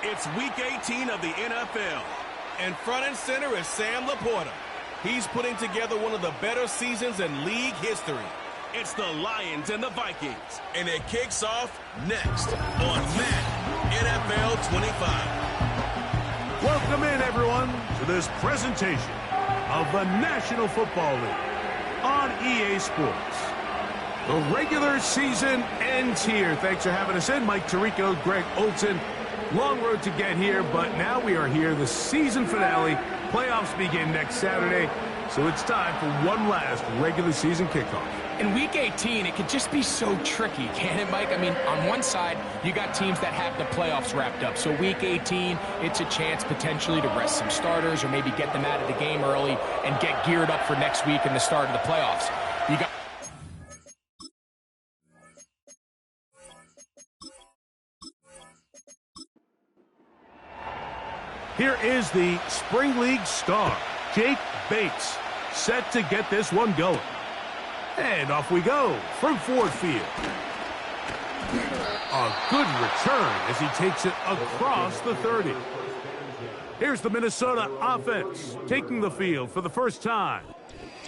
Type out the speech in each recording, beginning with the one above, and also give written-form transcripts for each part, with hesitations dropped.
It's Week 18 of the NFL, and front and center is Sam Laporta. He's putting together one of the better seasons in league history. It's the Lions and the Vikings, and it kicks off next on Madden NFL 25. Welcome in, everyone, to this presentation of the National Football League on EA Sports. The regular season ends here. Thanks for having us in. Mike Tirico, Greg Olson. Long road to get here, but now we are here. The season finale. Playoffs begin next Saturday, so it's time for one last regular season kickoff. In Week 18, it could just be so tricky, can't it, Mike? I mean, on one side, you got teams that have the playoffs wrapped up. So Week 18, it's a chance potentially to rest some starters or maybe get them out of the game early and get geared up for next week and the start of the playoffs. You got Here is the Spring League star, Jake Bates, set to get this one going. And off we go from Ford Field. A good return as he takes it across the 30. Here's the Minnesota offense taking the field for the first time.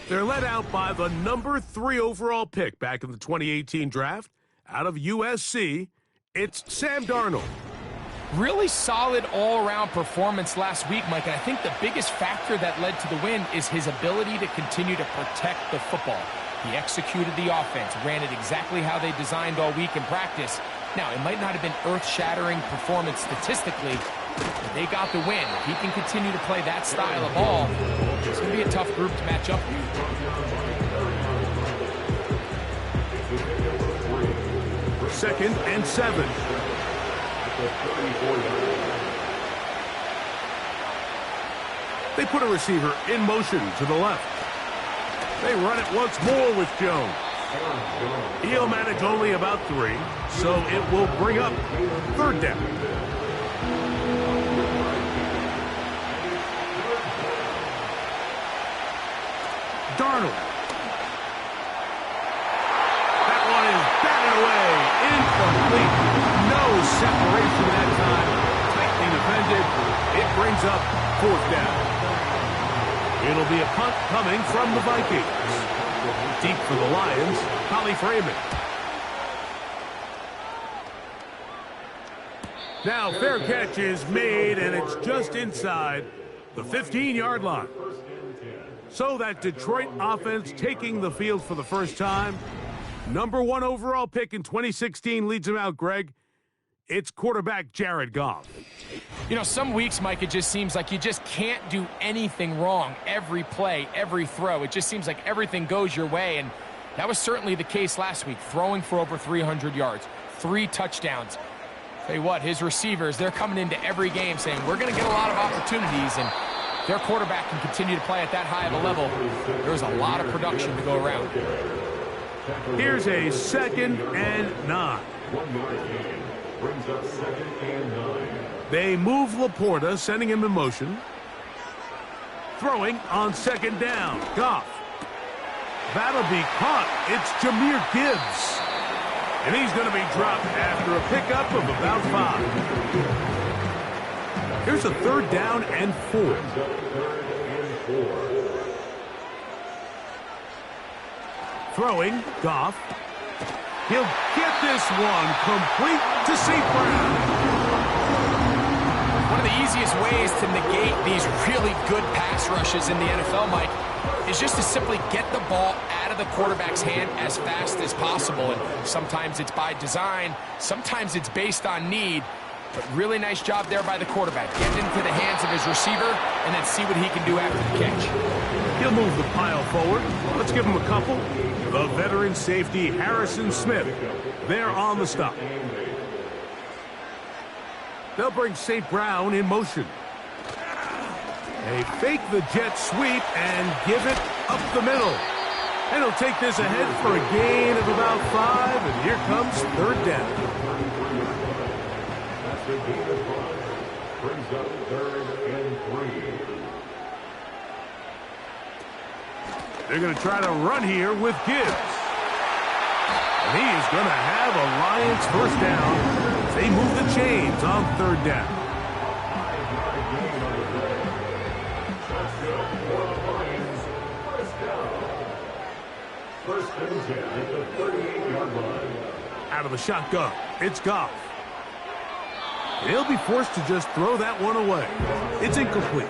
They're led out by the number 3 overall pick back in the 2018 draft. Out of USC, it's Sam Darnold. really solid all-around performance last week, Mike, and I think the biggest factor that led to the win is his ability to continue to protect the football. He executed the offense, ran it exactly how they designed all week in practice. Now, it might not have been earth-shattering performance statistically, but they got the win. If he can continue to play that style of ball, it's going to be a tough group to match up with. Second and 7. They put a receiver in motion to the left. They run it once more with Jones. He'll manage only about 3, so it will bring up third down. Darnold. That one is batted away. Incomplete. No separation that time. Tightly defended. It brings up 4th down. It'll be a punt coming from the Vikings. Deep for the Lions, Holly Freeman. Now fair catch is made, and it's just inside the 15-yard line. So that Detroit offense taking the field for the first time. Number 1 overall pick in 2016 leads him out, Greg. It's quarterback Jared Goff. You know, some weeks, Mike, it just seems like you just can't do anything wrong. Every play, every throw, it just seems like everything goes your way, and that was certainly the case last week, throwing for over 300 yards, 3 touchdowns. Tell you what, his receivers, they're coming into every game saying, we're going to get a lot of opportunities, and their quarterback can continue to play at that high of a level. There's a lot of production to go around. Here's a 2nd and 9. Brings up 2nd and 9. They move Laporta, sending him in motion. Throwing on 2nd down. Goff. That'll be caught. It's Jahmyr Gibbs. And he's going to be dropped after a pickup of about 5. Here's a 3rd down and 4. Throwing, Goff. He'll get this one complete to St. Brown. One of the easiest ways to negate these really good pass rushes in the NFL, Mike, is just to simply get the ball out of the quarterback's hand as fast as possible. And sometimes it's by design, sometimes it's based on need. But really nice job there by the quarterback. Get into the hands of his receiver and then see what he can do after the catch. He'll move the pile forward. Let's give him a couple. The veteran safety, Harrison Smith. They're on the stop. They'll bring St. Brown in motion. They fake the jet sweep and give it up the middle. And he'll take this ahead for a gain of about 5. And here comes 3rd down. The gain of 5 brings up 3rd and 3. They're going to try to run here with Gibbs. And he is going to have a Lions first down as they move the chains on 3rd down. First and 10 at the 38-yard line. Out of the shotgun, it's Goff. He'll be forced to just throw that one away. It's incomplete.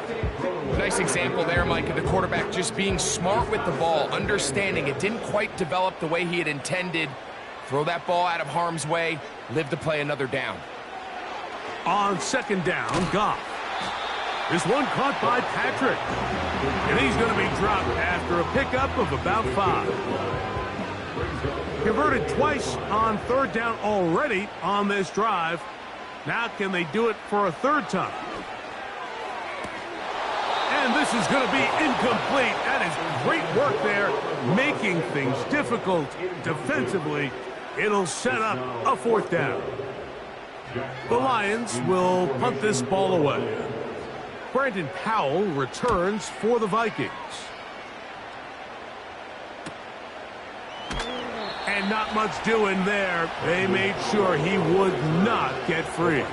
Nice example there, Mike, of the quarterback just being smart with the ball, understanding it didn't quite develop the way he had intended. Throw that ball out of harm's way, live to play another down. On second down, Goff. This one caught by Patrick. And he's going to be dropped after a pickup of about 5. Converted twice on third down already on this drive. Now can they do it for a third time? And this is going to be incomplete. That is great work there, making things difficult defensively. It'll set up a fourth down. The Lions will punt this ball away. Brandon Powell returns for the Vikings. And not much doing there. They made sure he would not get free.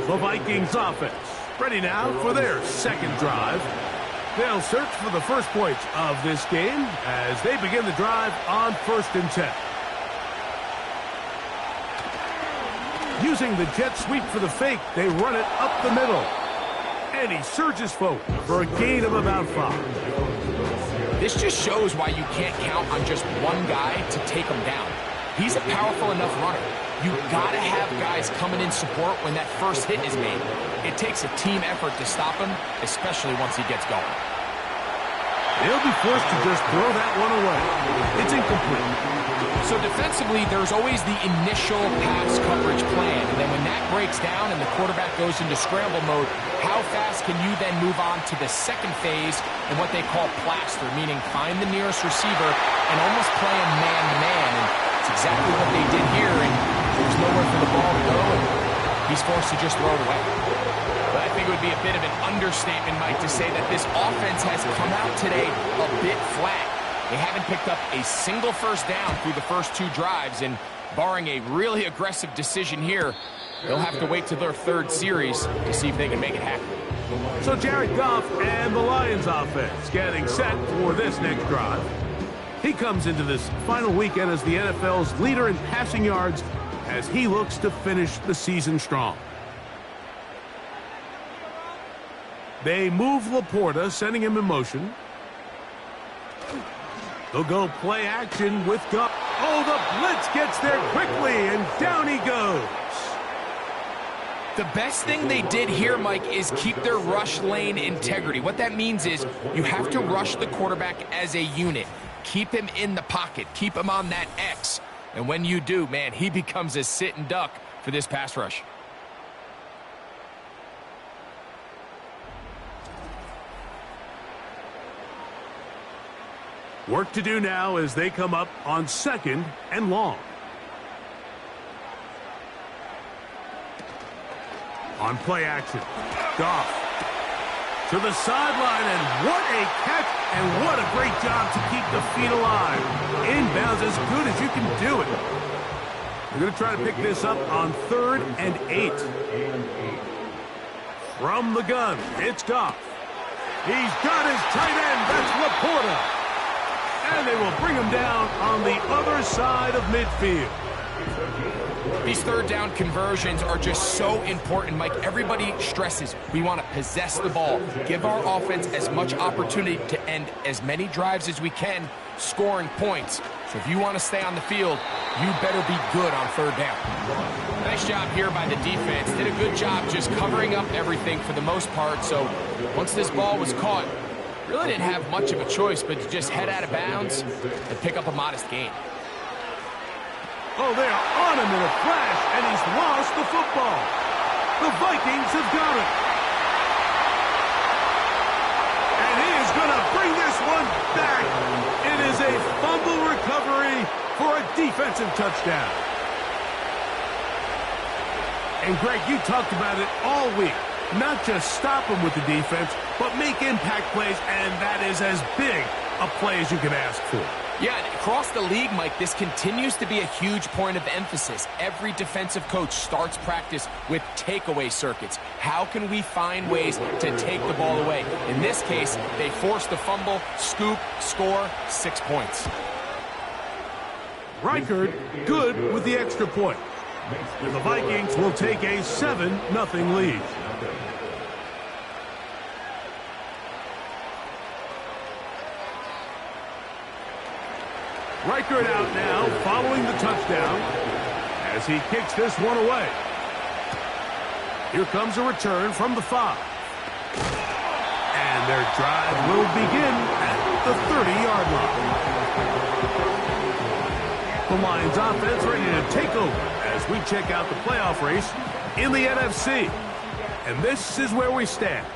The Vikings offense ready now for their second drive. They'll search for the first points of this game as they begin the drive on 1st and 10. Using the jet sweep for the fake, they run it up the middle. And he surges forward for a gain of about 5. This just shows why you can't count on just one guy to take him down. He's a powerful enough runner. You've got to have guys coming in support when that first hit is made. It takes a team effort to stop him, especially once he gets going. He'll be forced to just throw that one away. It's incomplete. So defensively, there's always the initial pass coverage plan. And then when that breaks down and the quarterback goes into scramble mode, how fast can you then move on to the second phase and what they call plaster, meaning find the nearest receiver and almost play him man-to-man. And it's exactly what they did here. And there's nowhere for the ball to go, and he's forced to just throw it away. But I think it would be a bit of an understatement, Mike, to say that this offense has come out today a bit flat. They haven't picked up a single first down through the first 2 drives, and barring a really aggressive decision here, they'll have to wait to their 3rd series to see if they can make it happen. So Jared Goff and the Lions offense getting set for this next drive. He comes into this final weekend as the NFL's leader in passing yards as he looks to finish the season strong. They move Laporta, sending him in motion. They'll go play action with Goff. Oh, the blitz gets there quickly, and down he goes. The best thing they did here, Mike, is keep their rush lane integrity. What that means is you have to rush the quarterback as a unit. Keep him in the pocket. Keep him on that X. And when you do, man, he becomes a sitting duck for this pass rush. Work to do now as they come up on 2nd and long. On play action, Goff to the sideline, and what a catch, and what a great job to keep the feet alive. Inbounds as good as you can do it. They're going to try to pick this up on 3rd and 8. From the gun, it's Goff. He's got his tight end, that's Laporta. And they will bring him down on the other side of midfield. These 3rd down conversions are just so important, Mike. Everybody stresses we want to possess the ball, give our offense as much opportunity to end as many drives as we can, scoring points. So if you want to stay on the field, you better be good on 3rd down. Nice job here by the defense. Did a good job just covering up everything for the most part. So once this ball was caught, really didn't have much of a choice but to just head out of bounds and pick up a modest gain. Oh, they are on him in a flash, and he's lost the football. The Vikings have got it. And he is going to bring this one back. It is a fumble recovery for a defensive touchdown. And Greg, you talked about it all week. Not just stop him with the defense, but make impact plays, and that is as big a play as you can ask for. Yeah, and across the league, Mike, this continues to be a huge point of emphasis. Every defensive coach starts practice with takeaway circuits. How can we find ways to take the ball away? In this case, they force the fumble, scoop, score, 6 points. Reichard good with the extra point. And the Vikings will take a 7-0 lead. Reichard out now following the touchdown as he kicks this one away. Here comes a return from the 5. And their drive will begin at the 30-yard line. The Lions offense ready to take over as we check out the playoff race in the NFC. And this is where we stand.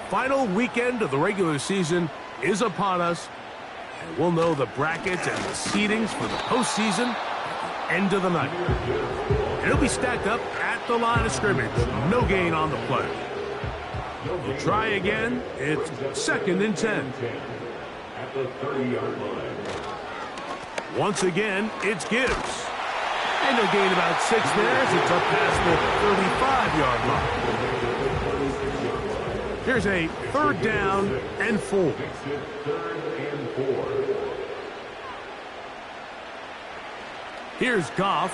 Final weekend of the regular season is upon us. And we'll know the brackets and the seedings for the postseason at the end of the night. And it'll be stacked up at the line of scrimmage. No gain on the play. We'll try again. It's 2nd and 10. At the 30-yard line. Once again, it's Gibbs. And they'll gain about 6 there as it's up past the 35-yard line. Here's a 3rd down and 4. Here's Goff.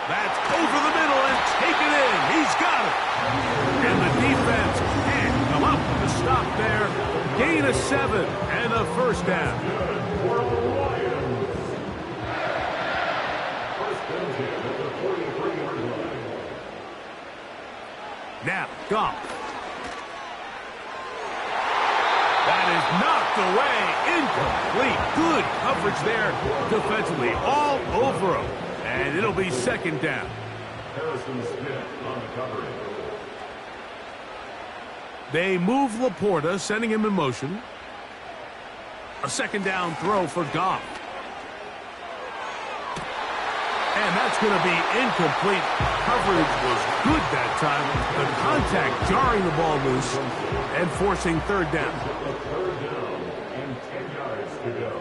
That's over the middle and taken in. He's got it. And the defense can't come up with a stop there. Gain of 7 and a 1st down. Now, Goff. That is knocked away. Incomplete. Good coverage there defensively. All over him. And it'll be 2nd down. Harrison Smith on the coverage. They move Laporta, sending him in motion. A 2nd down throw for Goff. And that's going to be incomplete. Coverage was good that time. The contact jarring the ball loose and forcing 3rd down. 3rd down and 10 yards to go.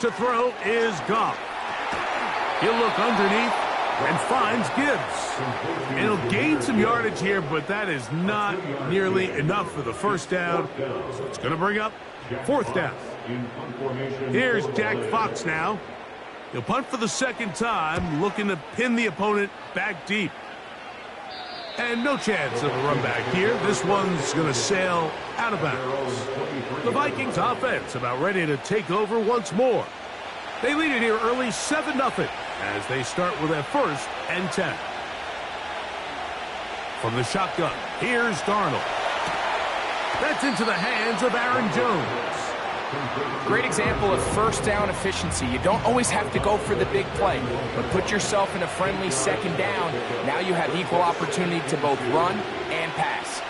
To throw is Goff. He'll look underneath and finds Gibbs. And he'll gain some yardage here, but that is not nearly enough for the 1st down. So it's going to bring up 4th down. Here's Jack Fox now. He'll punt for the 2nd time, looking to pin the opponent back deep. And no chance of a run back here. This one's going to sail out of bounds. The Vikings offense about ready to take over once more. They lead it here early 7-0 as they start with a 1st and 10. From the shotgun, here's Darnold. That's into the hands of Aaron Jones. Great example of 1st down efficiency. You don't always have to go for the big play, but put yourself in a friendly 2nd down. Now you have equal opportunity to both run and pass.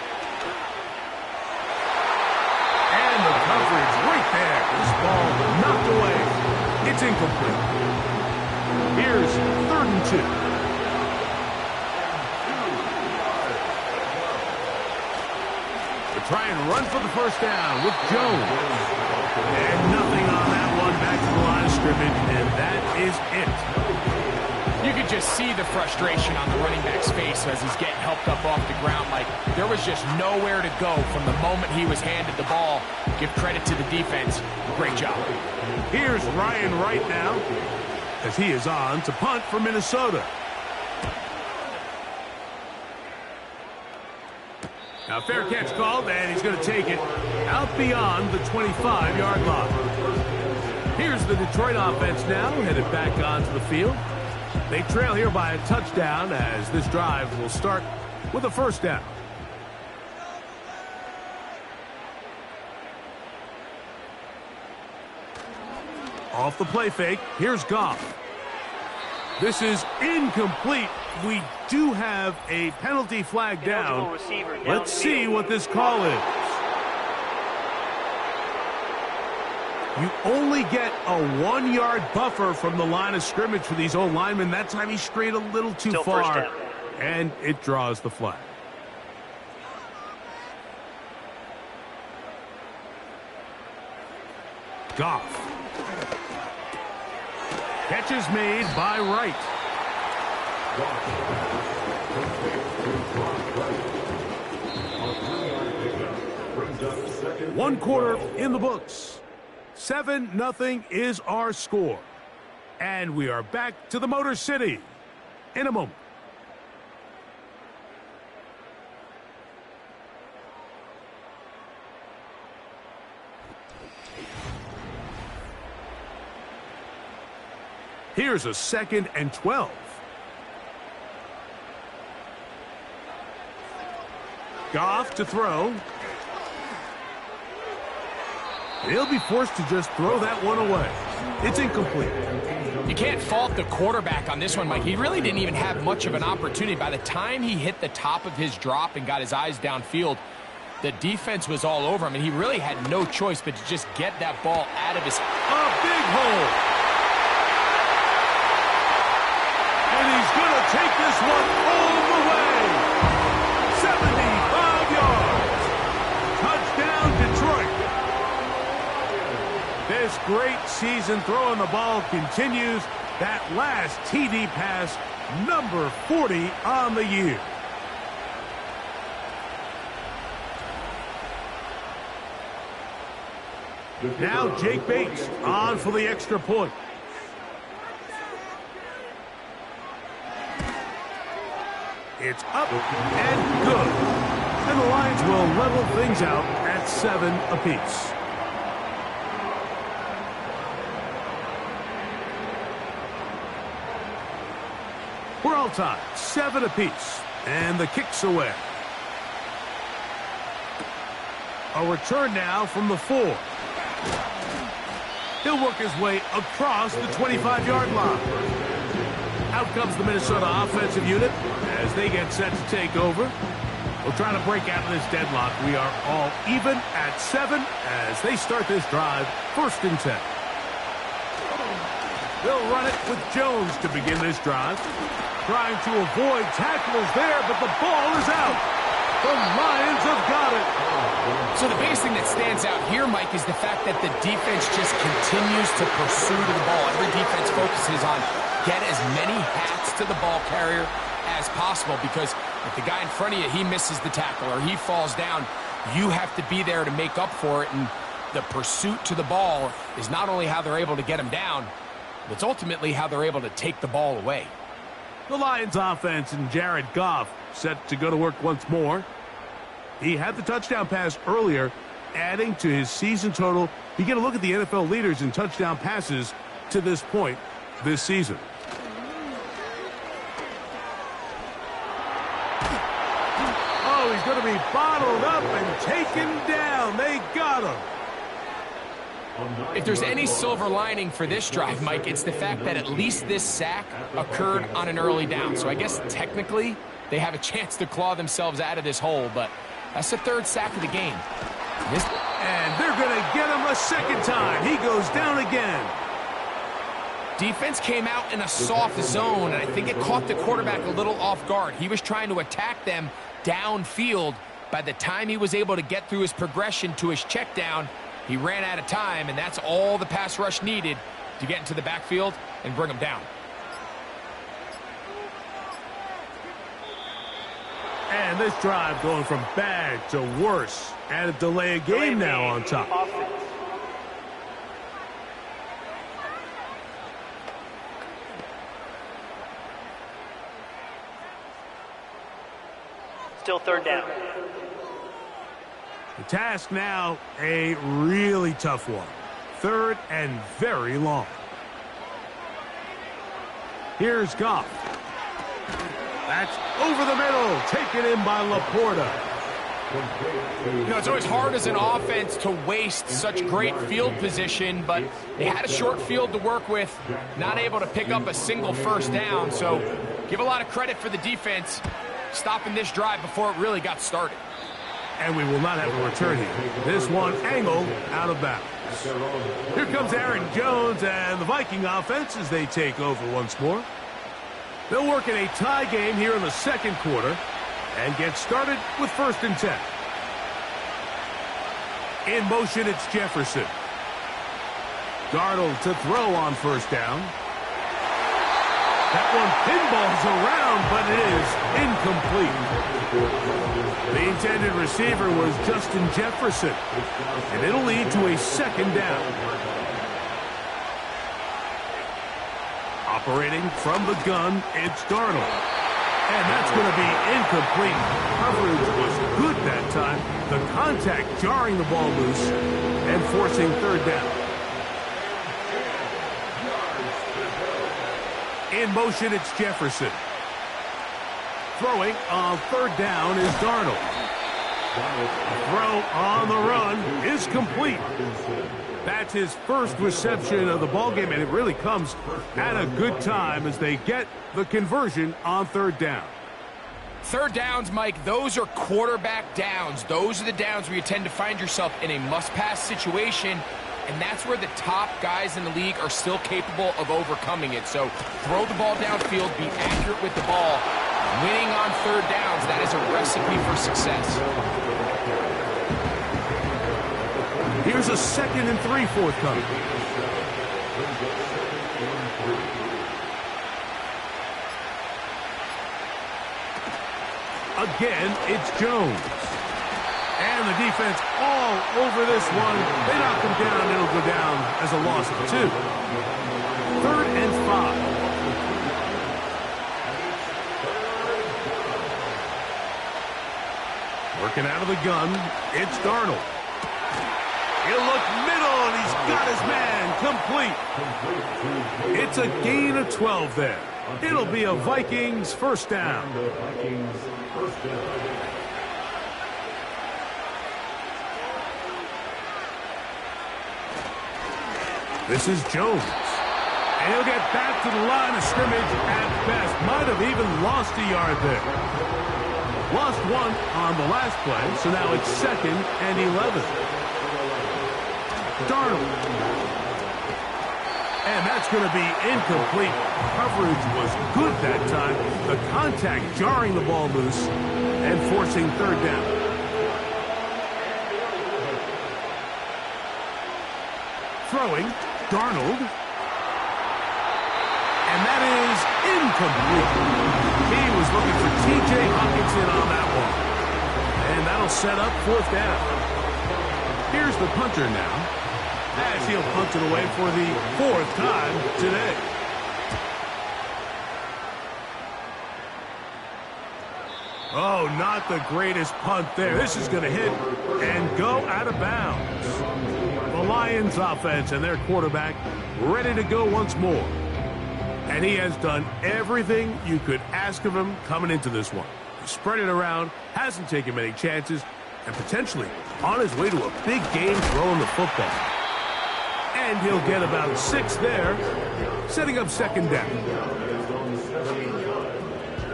And the coverage right there. This ball knocked away. It's incomplete. Here's 3rd and 2. They try and run for the 1st down with Jones. And nothing on that one. Back to the line of scrimmage, and that is it. You could just see the frustration on the running back's face as he's getting helped up off the ground. Like there was just nowhere to go from the moment he was handed the ball. Give credit to the defense. Great job. Here's Ryan Wright now as he is on to punt for Minnesota. Now fair catch called, and he's going to take it out beyond the 25-yard line. Here's the Detroit offense now, headed back onto the field. They trail here by a touchdown as this drive will start with a 1st down. Off the play fake, here's Goff. This is incomplete. We do have a penalty flag down. Let's see what this call is. You only get a 1-yard buffer from the line of scrimmage for these old linemen. That time he strayed a little too far, and it draws the flag. Goff. Catch is made by Wright. 1 quarter in the books. 7-0 is our score. And we are back to the Motor City in a moment. Here's a 2nd and 12. Goff to throw. He'll be forced to just throw that one away. It's incomplete. You can't fault the quarterback on this one, Mike. He really didn't even have much of an opportunity. By the time he hit the top of his drop and got his eyes downfield, the defense was all over him, and he really had no choice but to just get that ball out of his... A big hole. And he's going to take this one all the way. 75 yards. Touchdown, Detroit. This great season throwing the ball continues. That last TD pass, number 40 on the year. Now Jake Bates on for the extra point. It's up and good. And the Lions will level things out at 7 apiece. We're all tied, 7 apiece. And the kick's away. A return now from the 4. He'll work his way across the 25-yard line. Out comes the Minnesota offensive unit as they get set to take over. We'll try to break out of this deadlock. We are all even at 7 as they start this drive, 1st and 10. They'll run it with Jones to begin this drive. Trying to avoid tacklers there, but the ball is out. The Lions have got it. So the biggest thing that stands out here, Mike, is the fact that the defense just continues to pursue to the ball. Every defense focuses on get as many hats to the ball carrier as possible, because if the guy in front of you, he misses the tackle or he falls down, you have to be there to make up for it. And the pursuit to the ball is not only how they're able to get him down, but it's ultimately how they're able to take the ball away. The Lions offense and Jared Goff set to go to work once more. He had the touchdown pass earlier, adding to his season total. You get a look at the NFL leaders in touchdown passes to this point this season. Oh, he's going to be bottled up and taken down. They got him. If there's any silver lining for this drive, Mike, it's the fact that at least this sack occurred on an early down. So I guess technically they have a chance to claw themselves out of this hole, but that's the 3rd sack of the game. And they're going to get him a 2nd time. He goes down again. Defense came out in a soft zone, and I think it caught the quarterback a little off guard. He was trying to attack them downfield. By the time he was able to get through his progression to his check down, he ran out of time, and that's all the pass rush needed to get into the backfield and bring him down. And this drive going from bad to worse. And a delay of game now on top. Still 3rd down. The task now, a really tough one. 3rd and very long. Here's Goff. That's over the middle, taken in by Laporta. You know, it's always hard as an offense to waste such great field position, but they had a short field to work with, not able to pick up a single 1st down. So give a lot of credit for the defense stopping this drive before it really got started. And we will not have a return here. This one angled out of bounds. Here comes Aaron Jones and the Viking offense as they take over once more. They'll work in a tie game here in the 2nd quarter and get started with 1st and 10. In motion, it's Jefferson. Darnold to throw on 1st down. That one pinballs around, but it is incomplete. The intended receiver was Justin Jefferson, and it'll lead to a 2nd down. Operating from the gun, it's Darnold. And that's going to be incomplete. Coverage was good that time. The contact jarring the ball loose and forcing third down. In motion, it's Jefferson. Throwing on third down is Darnold. Throw on the run is complete. That's his first reception of the ballgame, and it really comes at a good time as they get the conversion on third down. Third downs, Mike, those are quarterback downs. Those are the downs where you tend to find yourself in a must-pass situation, and that's where the top guys in the league are still capable of overcoming it. So throw the ball downfield, be accurate with the ball. Winning on third downs, that is a recipe for success. Here's a 2nd and 3 forthcoming. Again, it's Jones. And the defense all over this one. They knock him down. It'll go down as a loss of 2. 3rd and 5. Working out of the gun, it's Darnold. He'll look middle, and he's got his man complete. It's a gain of 12 there. It'll be a Vikings first down. This is Jones. And he'll get back to the line of scrimmage at best. Might have even lost a yard there. Lost 1 on the last play, so now it's 2nd and 11. Darnold. And that's going to be incomplete. Coverage was good that time. The contact jarring the ball loose and forcing third down. Throwing, Darnold. And that is incomplete. He was looking for T.J. Hawkinson on that one. And that'll set up fourth down. Here's the punter now, as he'll punt it away for the 4th time today. Oh, not the greatest punt there. This is going to hit and go out of bounds. The Lions offense and their quarterback ready to go once more. And he has done everything you could ask of him coming into this one. He spread it around, hasn't taken many chances, and potentially on his way to a big game throwing the football. And he'll get about 6 there, setting up second down.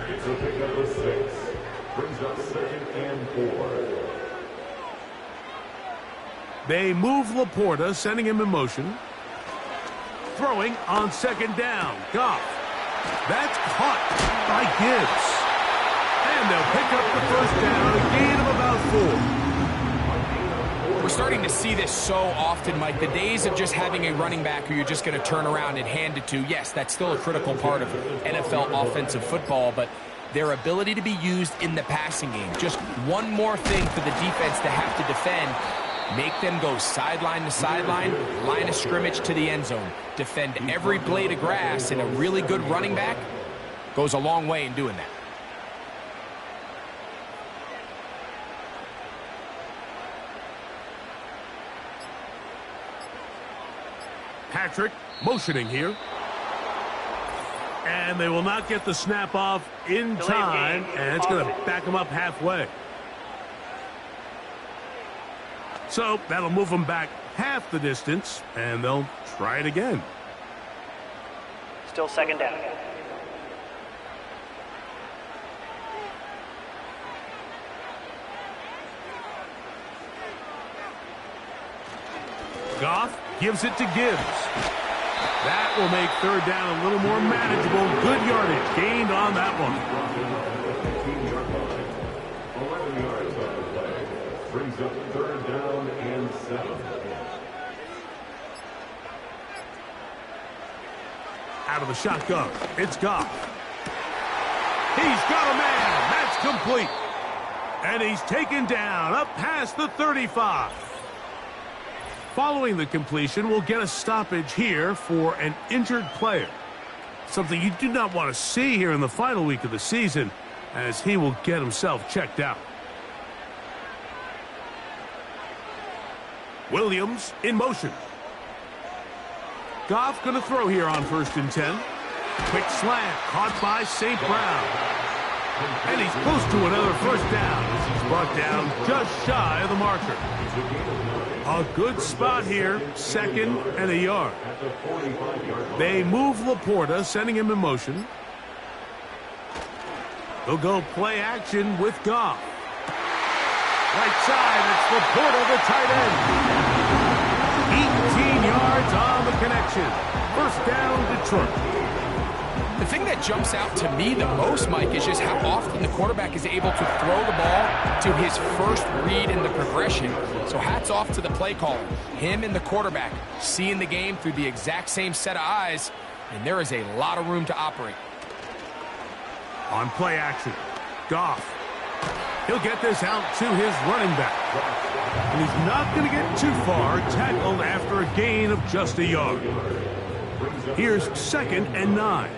It's a pickup of 6. Brings up 2nd and 4. They move Laporta, sending him in motion. Throwing on second down. Goff. That's caught by Gibbs. And they'll pick up the first down, a gain of about 4. We're starting to see this so often, Mike. The days of just having a running back who you're just going to turn around and hand it to, yes, that's still a critical part of NFL offensive football, but their ability to be used in the passing game. Just one more thing for the defense to have to defend. Make them go sideline to sideline, line of scrimmage to the end zone. Defend every blade of grass, and a really good running back goes a long way in doing that. Patrick motioning here. And they will not get the snap off in time, and it's going to back them up halfway. So that'll move them back half the distance, and they'll try it again. Still second down. Goff gives it to Gibbs. That will make third down a little more manageable. Good yardage gained on that one. 15-yard line. 11 yards on the play. Brings up 3rd down and 7. Out of the shotgun, it's Goff. He's got a man. That's complete. And he's taken down up past the 35. Following the completion, we'll get a stoppage here for an injured player. Something you do not want to see here in the final week of the season, as he will get himself checked out. Williams in motion. Goff going to throw here on 1st and 10. Quick slant caught by St. Brown. And he's close to another first down as he's brought down just shy of the marker. A good spot here, 2nd and a yard. They move Laporta, sending him in motion. They'll go play action with Goff. Right side, it's Laporta, the tight end. 18 yards on the connection. First down, Detroit. The thing that jumps out to me the most, Mike, is just how often the quarterback is able to throw the ball to his first read in the progression. So hats off to the play caller. Him and the quarterback seeing the game through the exact same set of eyes, and there is a lot of room to operate. On play action, Goff. He'll get this out to his running back. And he's not going to get too far, tackled after a gain of just a yard. Here's 2nd and 9.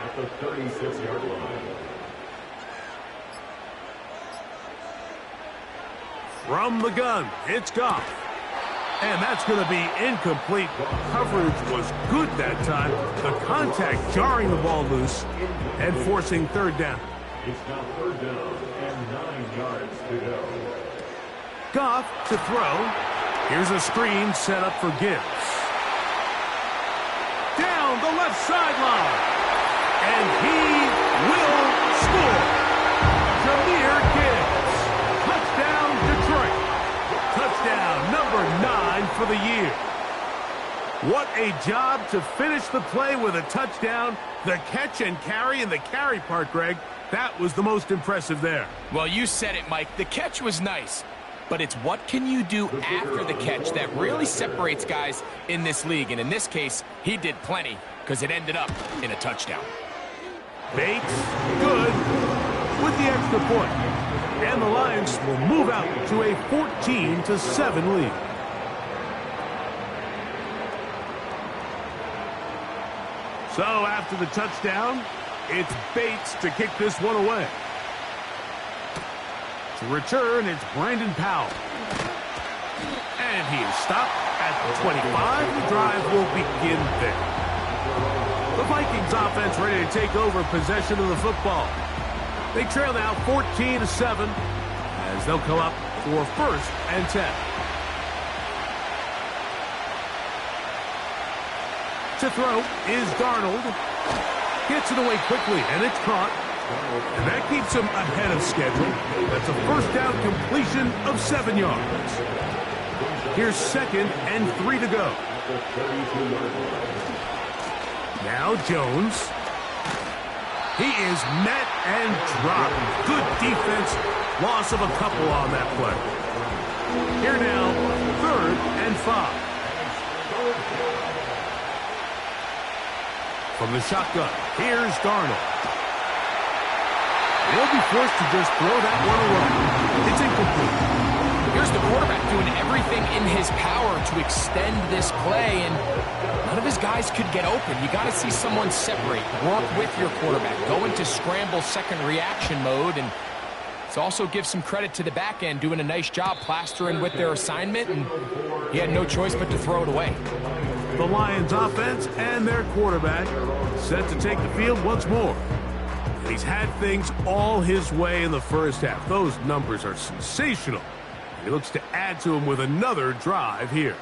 At the 36-yard line. From the gun, it's Goff. And that's going to be incomplete. Coverage was good that time. The contact jarring the ball loose and forcing 3rd down. It's now 3rd down and 9 yards to go. Goff to throw. Here's a screen set up for Gibbs. Down the left sideline. And he will score. Jahmyr Gibbs. Touchdown, Detroit. Touchdown number 9 for the year. What a job to finish the play with a touchdown. The catch and carry, and the carry part, Greg, that was the most impressive there. Well, you said it, Mike. The catch was nice, but it's what can you do after the catch that really separates guys in this league. And in this case, he did plenty because it ended up in a touchdown. Bates, good, with the extra point. And the Lions will move out to a 14-7 lead. So after the touchdown, it's Bates to kick this one away. To return, it's Brandon Powell. And he is stopped at the 25. The drive will begin there. The Vikings offense ready to take over possession of the football. They trail now 14-7 as they'll come up for 1st and 10. To throw is Darnold. Gets it away quickly, and it's caught. And that keeps him ahead of schedule. That's a first down completion of 7 yards. Here's 2nd and 3 to go. Now Jones. He is met and dropped. Good defense. Loss of a couple on that play. Here now, 3rd and 5. From the shotgun, here's Darnold. They'll be forced to just throw that one away. It's incomplete. Here's the quarterback doing everything in his power to extend this play, and none of his guys could get open. You got to see someone separate, work with your quarterback, go into scramble second reaction mode, and it also gives some credit to the back end doing a nice job plastering with their assignment, and he had no choice but to throw it away. The Lions offense and their quarterback set to take the field once more. He's had things all his way in the first half. Those numbers are sensational. He looks to add to them with another drive here.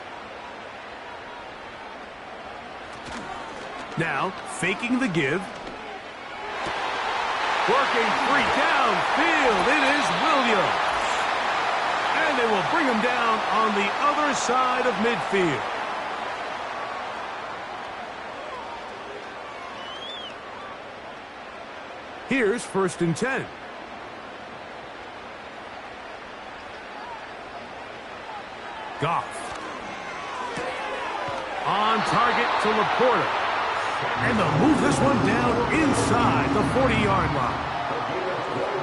Now, faking the give. Working free downfield. It is Williams. And they will bring him down on the other side of midfield. Here's 1st and 10. Goff. On target to Laporta. And they'll move this one down inside the 40-yard line.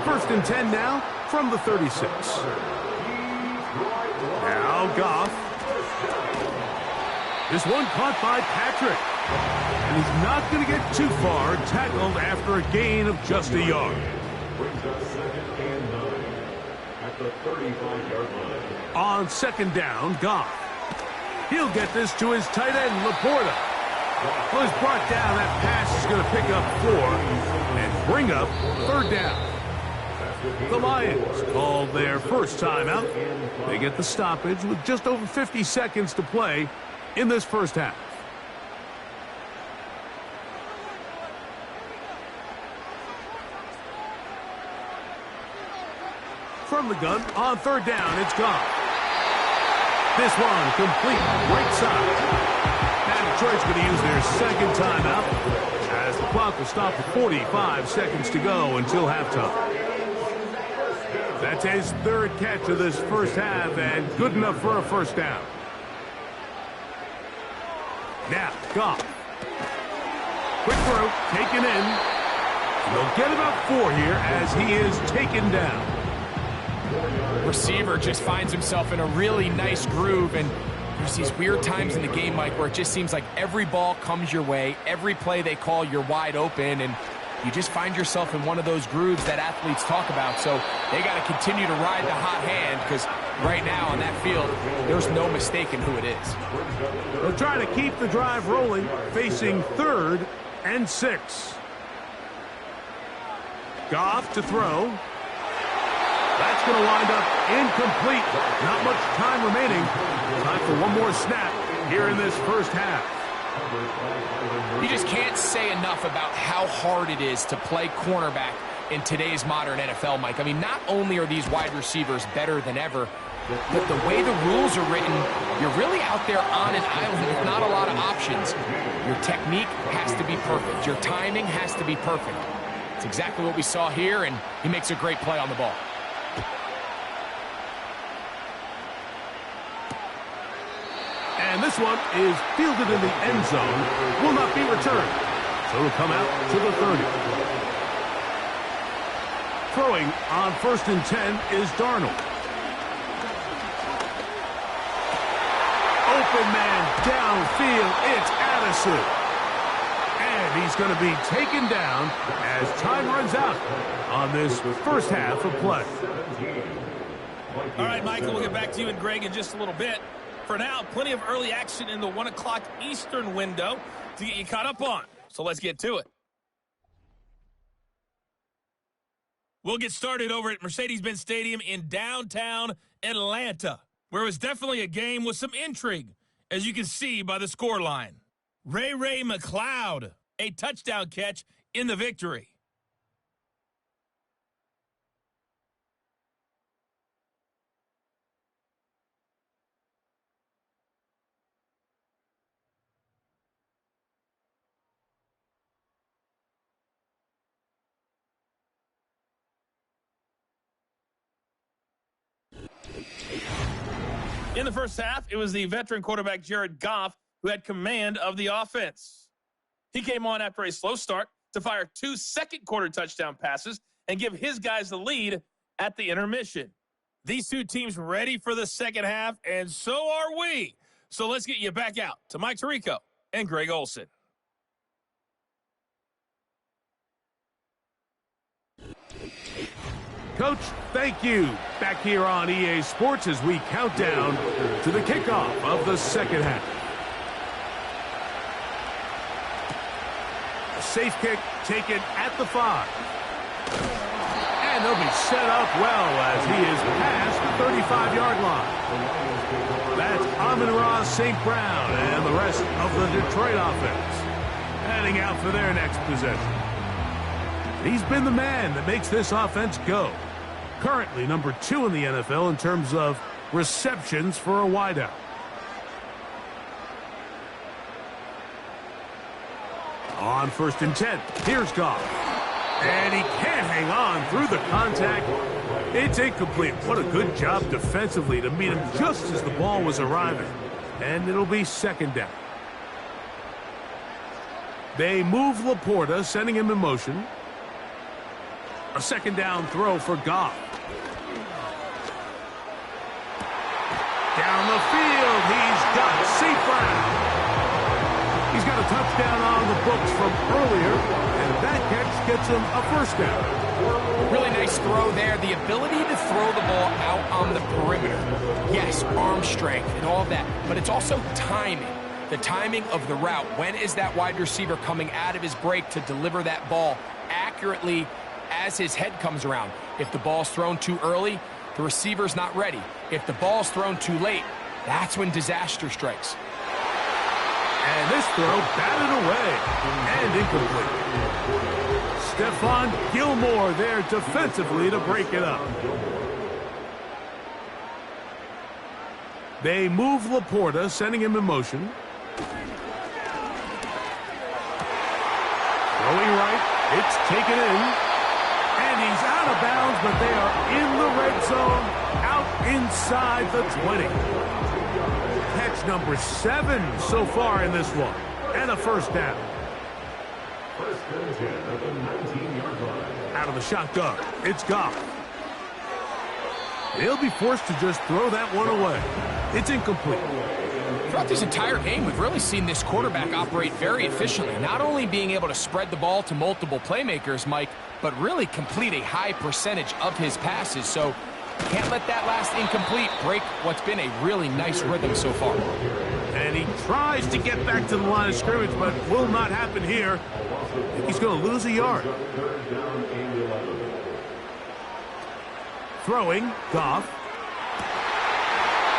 1st and 10 now from the 36. Now Goff. This one caught by Patrick. And he's not going to get too far, tackled after a gain of just a yard. Brings up 2nd and 9 at the 35-yard line. On 2nd down, Goff. He'll get this to his tight end, Laporta. Well, he's brought down. That pass is going to pick up 4 and bring up 3rd down. The Lions called their first timeout. They get the stoppage with just over 50 seconds to play in this first half. From the gun, on 3rd down, it's Goff. This one complete, right side. And Detroit's going to use their 2nd timeout as the clock will stop with 45 seconds to go until halftime. That's his 3rd catch of this first half and good enough for a first down. Now, Goff. Quick throw, taken in. They'll get about 4 here as he is taken down. Receiver just finds himself in a really nice groove, and there's these weird times in the game, Mike, where it just seems like every ball comes your way, every play they call, you're wide open, and you just find yourself in one of those grooves that athletes talk about. So they got to continue to ride the hot hand, because right now on that field, there's no mistaking who it is. They'll try to keep the drive rolling, facing 3rd and 6. Goff to throw. That's going to wind up incomplete. Not much time remaining. Time for one more snap here in this first half. You just can't say enough about how hard it is to play cornerback in today's modern NFL, Mike. I mean, not only are these wide receivers better than ever, but the way the rules are written, you're really out there on an island with not a lot of options. Your technique has to be perfect. Your timing has to be perfect. It's exactly what we saw here, and he makes a great play on the ball. And this one is fielded in the end zone. Will not be returned. So it'll come out to the 30. Throwing on 1st and 10 is Darnold. Open man downfield. It's Addison. And he's going to be taken down as time runs out on this first half of play. All right, Michael, we'll get back to you and Greg in just a little bit. For now, plenty of early action in the 1 o'clock Eastern window to get you caught up on. So let's get to it. We'll get started over at Mercedes-Benz Stadium in downtown Atlanta, where it was definitely a game with some intrigue, as you can see by the scoreline. Ray McLeod, a touchdown catch in the victory. In the first half, it was the veteran quarterback Jared Goff who had command of the offense. He came on after a slow start to fire 2 second-quarter touchdown passes and give his guys the lead at the intermission. These two teams ready for the second half, and so are we. So let's get you back out to Mike Tirico and Greg Olson. Coach, thank you. Back here on EA Sports as we count down to the kickoff of the second half. A safe kick taken at the 5. And they'll be set up well as he is past the 35-yard line. That's Amon-Ra St. Brown and the rest of the Detroit offense heading out for their next possession. He's been the man that makes this offense go. Currently number 2 in the NFL in terms of receptions for a wideout. On 1st and 10, here's Goff. And he can't hang on through the contact. It's incomplete. What a good job defensively to meet him just as the ball was arriving. And it'll be 2nd down. They move Laporta, sending him in motion. A 2nd down throw for Goff. Down the field, he's got St. Brown. He's got a touchdown on the books from earlier, and that catch gets him a first down. Really nice throw there. The ability to throw the ball out on the perimeter. Yes, arm strength and all of that, but it's also timing. The timing of the route. When is that wide receiver coming out of his break to deliver that ball accurately as his head comes around? If the ball's thrown too early, the receiver's not ready. If the ball's thrown too late, that's when disaster strikes. And this throw batted away and incomplete. Stephon Gilmore there defensively to break it up. They move Laporta, sending him in motion. Throwing right, it's taken in. And he's out of bounds, but they are in the red zone, out inside the 20. Catch number 7 so far in this one, and a first down. First and 10 at the 19-yard line. Out of the shotgun, it's Goff. They'll be forced to just throw that one away. It's incomplete. Throughout this entire game, we've really seen this quarterback operate very efficiently, not only being able to spread the ball to multiple playmakers, Mike, but really complete a high percentage of his passes. So can't let that last incomplete break what's been a really nice rhythm so far. And he tries to get back to the line of scrimmage, but will not happen here. He's going to lose a yard. Throwing, Goff.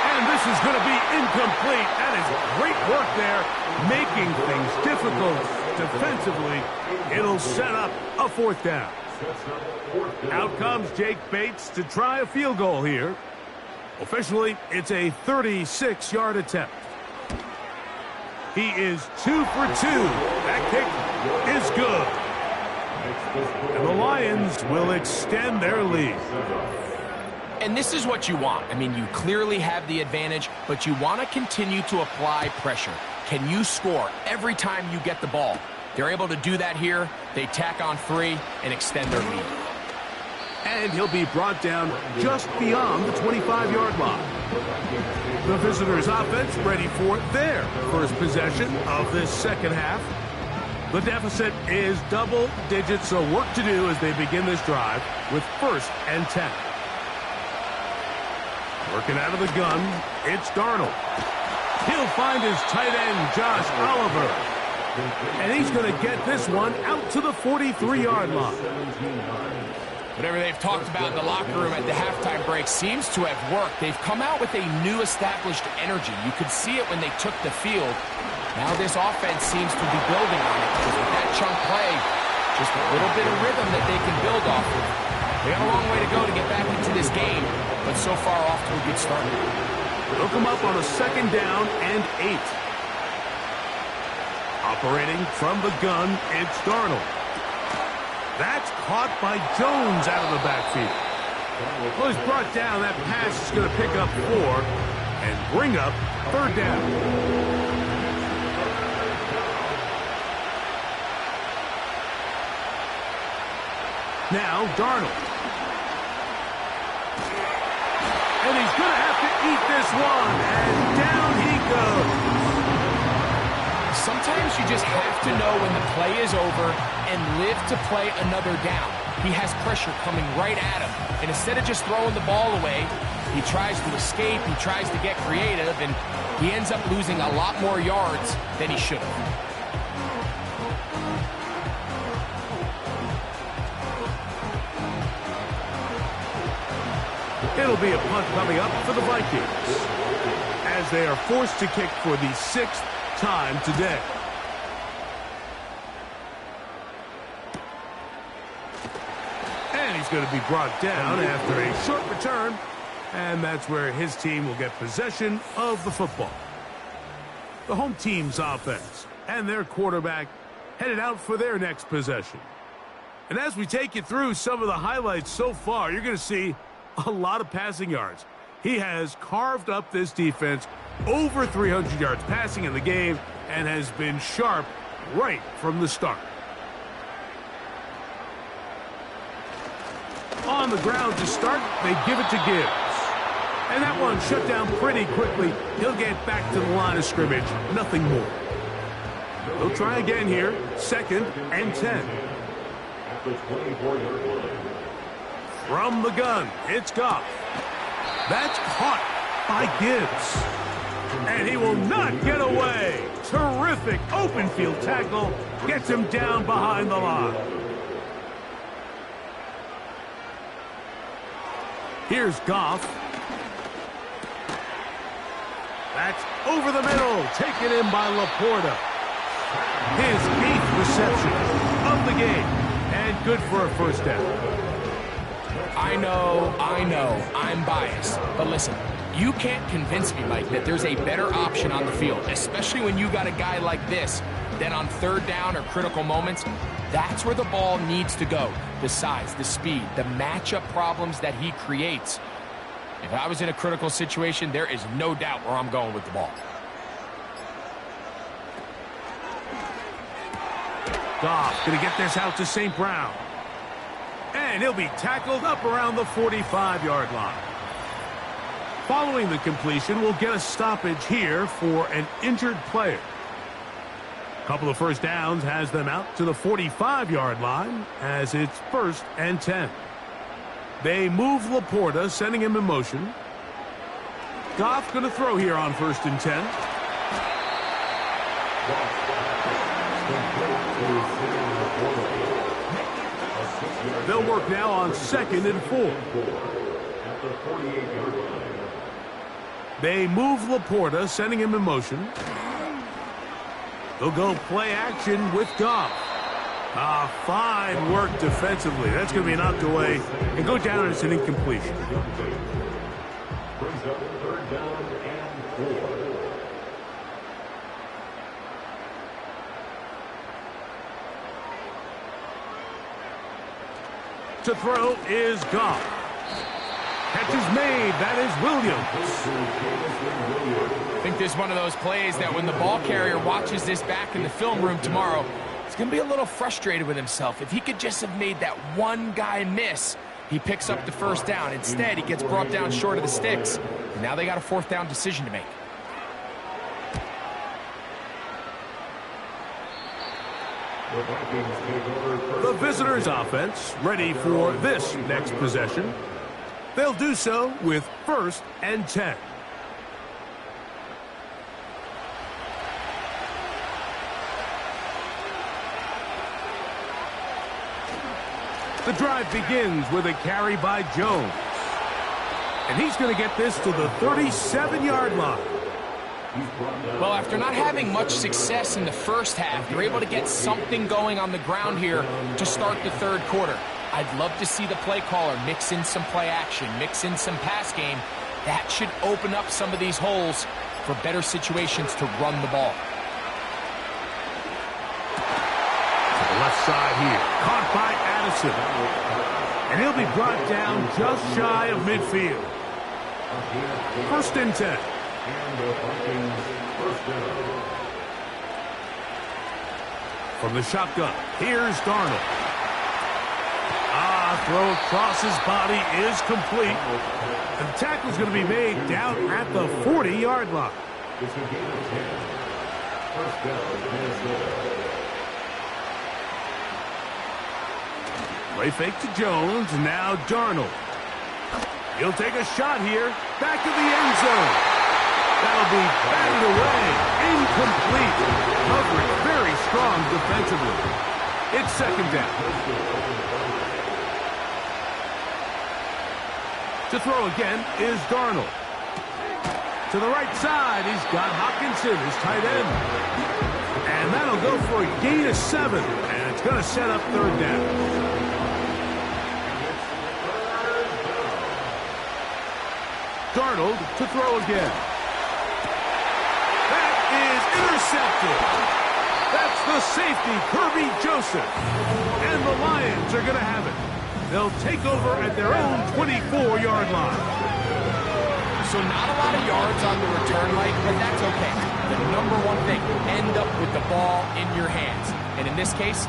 And this is going to be incomplete. That is great work there, making things difficult defensively. It'll set up a fourth down. Out comes Jake Bates to try a field goal here. Officially, it's a 36-yard attempt. He is 2 for 2. That kick is good. And the Lions will extend their lead. And this is what you want. I mean, you clearly have the advantage, but you want to continue to apply pressure. Can you score every time you get the ball? They're able to do that here. They tack on 3 and extend their lead. And he'll be brought down just beyond the 25-yard line. The visitors' offense ready for their first possession of this second half. The deficit is double digits, so work to do as they begin this drive with 1st and 10. Working out of the gun, it's Darnold. He'll find his tight end, Josh Oliver. And he's going to get this one out to the 43-yard line. Whatever they've talked about in the locker room at the halftime break seems to have worked. They've come out with a new established energy. You could see it when they took the field. Now this offense seems to be building on it. Because with that chunk play, just a little bit of rhythm that they can build off of. They got a long way to go to get back into this game, but so far off to a good start. Hook him up on a 2nd down and 8. Operating from the gun, it's Darnold. That's caught by Jones out of the backfield. Well, he's brought down. That pass is going to pick up 4 and bring up 3rd down. Now, Darnold. And he's going to have to eat this one. And down he goes. Sometimes you just have to know when the play is over and live to play another down. He has pressure coming right at him. And instead of just throwing the ball away, he tries to escape, he tries to get creative, and he ends up losing a lot more yards than he should have. It'll be a punt coming up for the Vikings as they are forced to kick for the 6th time today. And he's going to be brought down after a short return, and that's where his team will get possession of the football. The home team's offense and their quarterback headed out for their next possession. And as we take you through some of the highlights so far, you're going to see a lot of passing yards. He has carved up this defense, over 300 yards passing in the game, and has been sharp right from the start. On the ground to start, they give it to Gibbs. And that one shut down pretty quickly. He'll get back to the line of scrimmage, nothing more. They'll try again here. 2nd and 10. At the 24-yard line. From the gun, it's Goff. That's caught by Gibbs. And he will not get away. Terrific open field tackle. Gets him down behind the line. Here's Goff. That's over the middle. Taken in by Laporta. His 8th reception of the game. And good for a first down. I know, I'm biased. But listen, you can't convince me, Mike, that there's a better option on the field, especially when you got a guy like this, that on 3rd down or critical moments, that's where the ball needs to go. The size, the speed, the matchup problems that he creates. If I was in a critical situation, there is no doubt where I'm going with the ball. Goff going to get this out to St. Brown. And he'll be tackled up around the 45-yard line. Following the completion, we'll get a stoppage here for an injured player. Couple of first downs has them out to the 45-yard line as it's 1st and 10. They move Laporta, sending him in motion. Goff going to throw here on 1st and 10. They'll work now on 2nd and 4. At the 48-yard line. They move Laporta, sending him in motion. They'll go play action with Goff. Fine work defensively. That's going to be knocked away and go down as an incompletion. Brings up 3rd down and 4. To throw is Goff. Catch is made. That is Williams. I think this is one of those plays that when the ball carrier watches this back in the film room tomorrow, he's going to be a little frustrated with himself. If he could just have made that one guy miss, he picks up the 1st down. Instead, he gets brought down short of the sticks, and now they got a 4th down decision to make. The visitors' offense ready for this next possession. They'll do so with 1st and 10. The drive begins with a carry by Jones. And he's going to get this to the 37-yard line. Well, after not having much success in the first half, they're able to get something going on the ground here to start the 3rd quarter. I'd love to see the play caller mix in some play action, mix in some pass game. That should open up some of these holes for better situations to run the ball. To the left side here, caught by Addison. And he'll be brought down just shy of midfield. 1st and 10. And the Vikings 1st down. From the shotgun, here's Darnold. Throw across his body is complete. And the tackle's going to be made down at the 40-yard line. It's a gain of 10. 1st down, Minnesota. Play fake to Jones, now Darnold. He'll take a shot here, back to the end zone. That'll be batted away, incomplete. Coverage very strong defensively. It's 2nd down. To throw again is Darnold. To the right side, he's got Hockenson, his tight end. And that'll go for a gain of 7, and it's going to set up 3rd down. Darnold to throw again. That is intercepted. That's the safety, Kirby Joseph. And the Lions are going to have it. They'll take over at their own 24-yard line. So not a lot of yards on the return, Mike, but that's okay. The number one thing, end up with the ball in your hands. And in this case,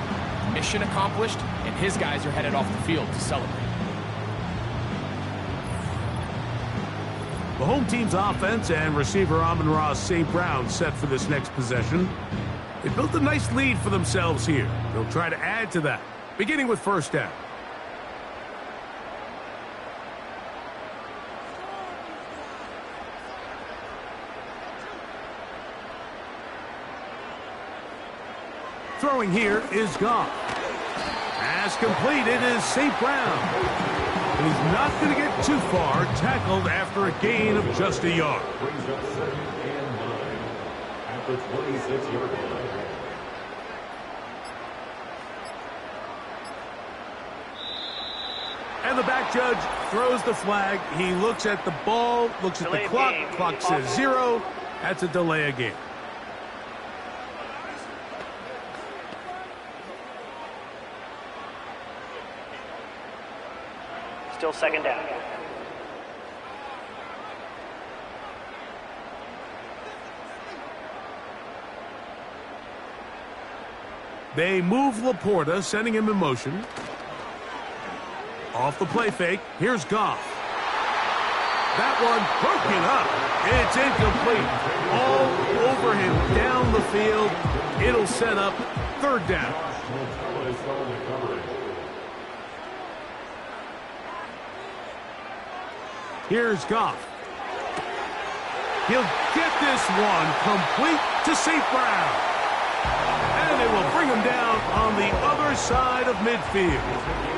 mission accomplished, and his guys are headed off the field to celebrate. The home team's offense and receiver Amon-Ra St. Brown set for this next possession. They built a nice lead for themselves here. They'll try to add to that, beginning with first down. Throwing here is Goff. Pass completed is St. Brown. And he's not going to get too far, tackled after a gain of just a yard. Brings up 2nd and 9 at the 26-yard line. And the back judge throws the flag. He looks at the ball, looks at the clock. Clock says 0. That's a delay of game. Still 2nd down. They move Laporta, sending him in motion. Off the play fake, here's Goff. That one broken up. It's incomplete. All over him down the field. It'll set up 3rd down. Here's Goff. He'll get this one complete to St. Brown. And it will bring him down on the other side of midfield.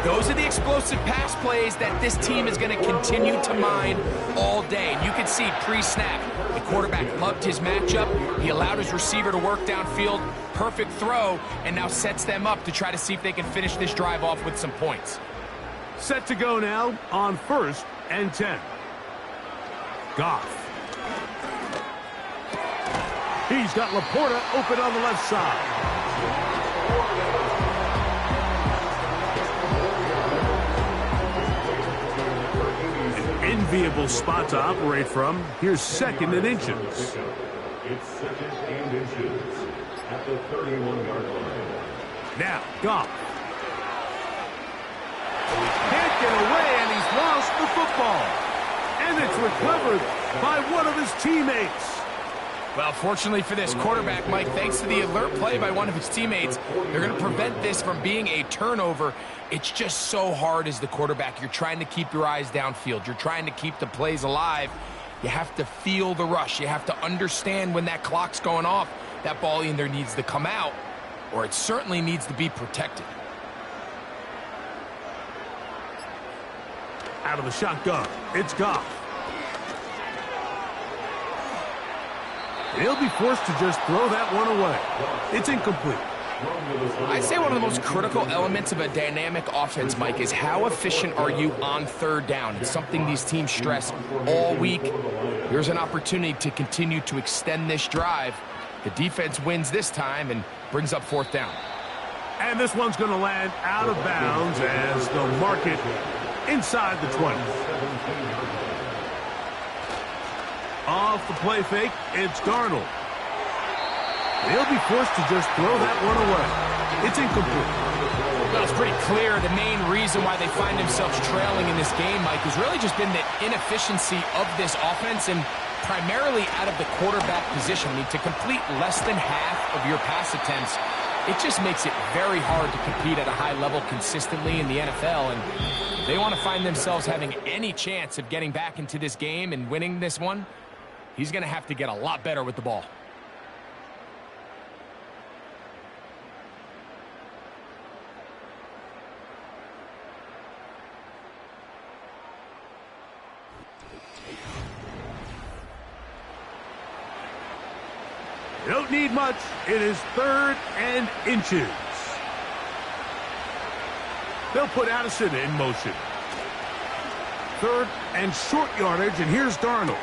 Those are the explosive pass plays that this team is going to continue to mine all day. And you can see pre-snap, the quarterback loved his matchup. He allowed his receiver to work downfield. Perfect throw, and now sets them up to try to see if they can finish this drive off with some points. Set to go now on 1st and 10. Goff. He's got Laporta open on the left side. An enviable spot to operate from. Here's 2nd and inches. It's 2nd and inches at the 31-yard line. Now, Goff. Can't get away, and he's lost the football. And it's recovered by one of his teammates. Well, fortunately for this quarterback, Mike, thanks to the alert play by one of his teammates, they're going to prevent this from being a turnover. It's just so hard as the quarterback. You're trying to keep your eyes downfield. You're trying to keep the plays alive. You have to feel the rush. You have to understand when that clock's going off. That ball either needs to come out, or it certainly needs to be protected. Out of the shotgun, it's Goff. He'll be forced to just throw that one away. It's incomplete. I'd say one of the most critical elements of a dynamic offense, Mike, is how efficient are you on 3rd down? It's something these teams stress all week. Here's an opportunity to continue to extend this drive. The defense wins this time and brings up 4th down. And this one's going to land out of bounds as they'll mark it inside the 20. Off the play fake, it's Darnold. He'll be forced to just throw that one away. It's incomplete. Well, it's pretty clear the main reason why they find themselves trailing in this game, Mike, has really just been the inefficiency of this offense and primarily out of the quarterback position. I mean, to complete less than half of your pass attempts, it just makes it very hard to compete at a high level consistently in the NFL. And if they want to find themselves having any chance of getting back into this game and winning this one, he's going to have to get a lot better with the ball. They don't need much. It is 3rd and inches. They'll put Addison in motion. 3rd and short yardage, and here's Darnold.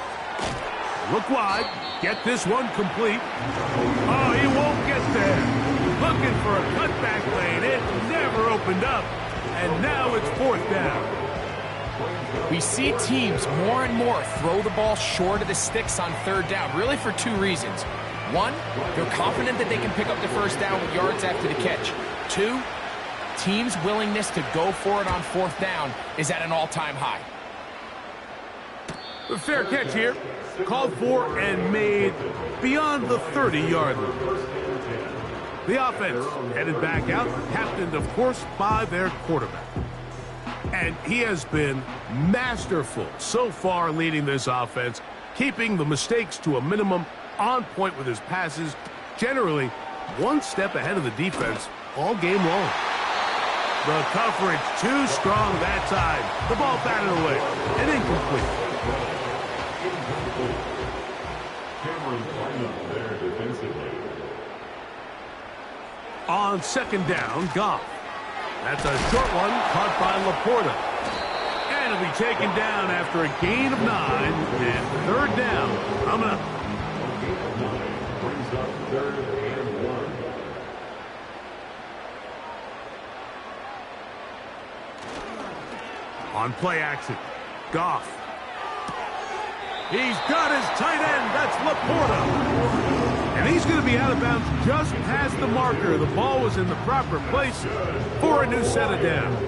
Look wide. Get this one complete. Oh, he won't get there. Looking for a cutback lane. It never opened up. And now it's 4th down. We see teams more and more throw the ball short of the sticks on 3rd down, really for 2 reasons. 1, they're confident that they can pick up the 1st down with yards after the catch. 2, teams' willingness to go for it on 4th down is at an all-time high. The fair catch here, called for and made beyond the 30-yard line. The offense headed back out, captained, of course, by their quarterback. And he has been masterful so far leading this offense, keeping the mistakes to a minimum, on point with his passes, generally one step ahead of the defense all game long. The coverage too strong that time. The ball batted away and incomplete. On second down, Goff. That's a short one caught by Laporta. And it'll be taken down after a gain of 9 and third down coming up. Brings up 3rd and 1. On play action, Goff. He's got his tight end. That's Laporta. And he's going to be out of bounds just past the marker. The ball was in the proper place for a new set of downs.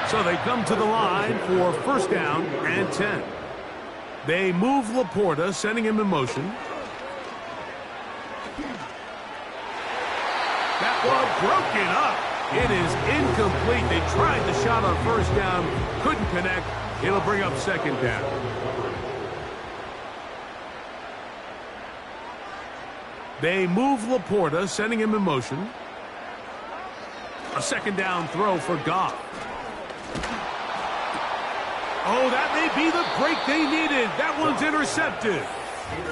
So they come to the line for first down and 10. They move Laporta, sending him in motion. That one broken up. It is incomplete. They tried the shot on first down, couldn't connect. It'll bring up second down. They move Laporta, sending him in motion. A second down throw for Goff. Oh, that may be the break they needed. That one's intercepted.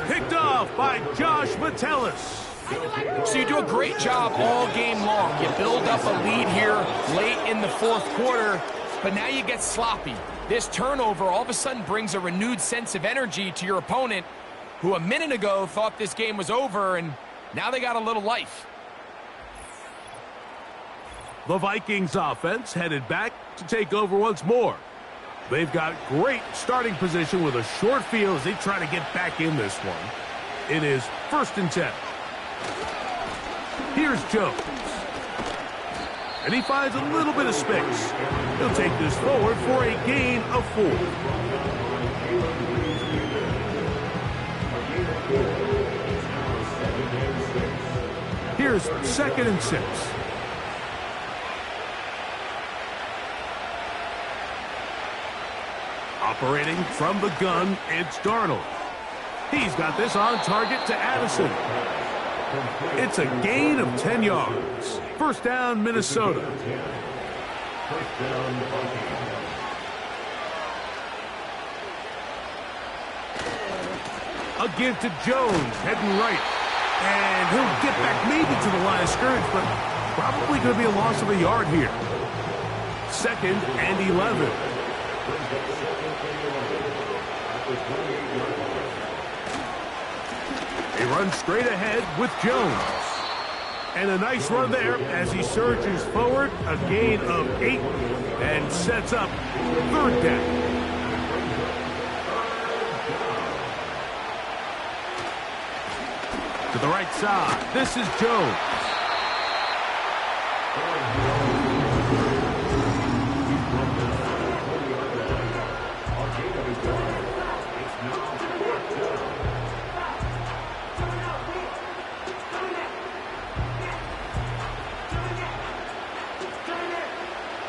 Picked off by Josh Metellus. So you do a great job all game long. You build up a lead here late in the fourth quarter, but now you get sloppy. This turnover all of a sudden brings a renewed sense of energy to your opponent, who a minute ago thought this game was over, and now they got a little life. The Vikings offense headed back to take over once more. They've got great starting position with a short field as they try to get back in this one. It is 1st and 10. Here's Jones. And he finds a little bit of space. He'll take this forward for a gain of 4. Here's 2nd and 6. Operating from the gun, it's Darnold. He's got this on target to Addison. It's a gain of 10 yards. First down, Minnesota. A give to Jones, heading right. And he'll get back maybe to the line of scrimmage, but probably going to be a loss of a yard here. 2nd and 11. They run straight ahead with Jones. And a nice run there as he surges forward. A gain of 8 and sets up 3rd down. To the right side, this is Jones.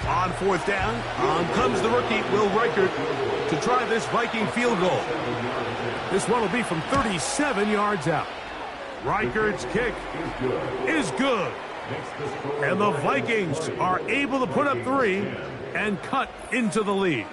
On 4th down, on comes the rookie, Will Reichert, to try this Viking field goal. This one will be from 37 yards out. Reichert's kick is good. And the Vikings are able to put up 3 and cut into the lead.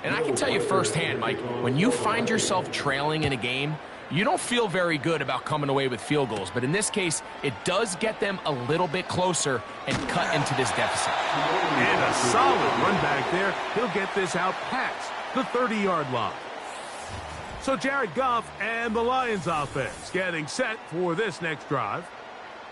And I can tell you firsthand, Mike, when you find yourself trailing in a game, you don't feel very good about coming away with field goals. But in this case, it does get them a little bit closer and cut into this deficit. And a solid run back there. He'll get this out past the 30-yard line. So Jared Goff and the Lions offense getting set for this next drive.